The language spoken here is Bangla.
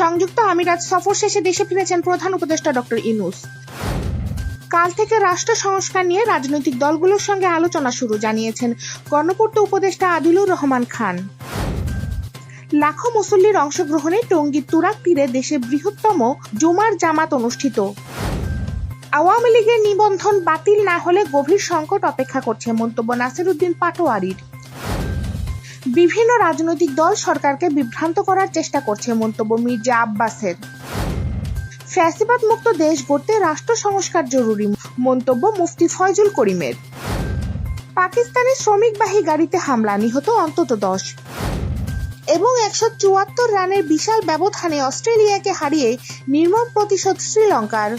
সংযুক্ত আমিরাত সফর শেষে দেশে ফিরেছেন প্রধান উপদেষ্টা ডক্টর ইউনূস। কাল থেকে রাষ্ট্র সংস্কার নিয়ে রাজনৈতিক দলগুলোর সঙ্গে আলোচনা শুরু, জানিয়েছেন গণপূর্ত উপদেষ্টা আদিলুর রহমান খান। লাখো মুসল্লির অংশগ্রহণে টঙ্গীর তুরাগ তীরে দেশের বৃহত্তম জুমার জামাত অনুষ্ঠিত। আওয়ামী লীগের নিবন্ধন বাতিল না হলে গভীর সংকট অপেক্ষা করছে, মন্তব্য নাসিরউদ্দিন পাটোয়ারির। বিভিন্ন রাজনৈতিক দল সরকারকে বিভ্রান্ত করার চেষ্টা করছে, মন্তব্য মির্জা আব্বাসের। ফ্যাসিবাদ মুক্ত দেশ গড়তে রাষ্ট্র সংস্কার জরুরি, মন্তব্য মুফতি ফয়জুল করিমের। পাকিস্তানি শ্রমিকবাহী গাড়িতে হামলা, নিহত অন্তত 10 এবং 174 রানের বিশাল ব্যবধানে অস্ট্রেলিয়াকে হারিয়ে নির্মম প্রতিশোধ শ্রীলঙ্কার।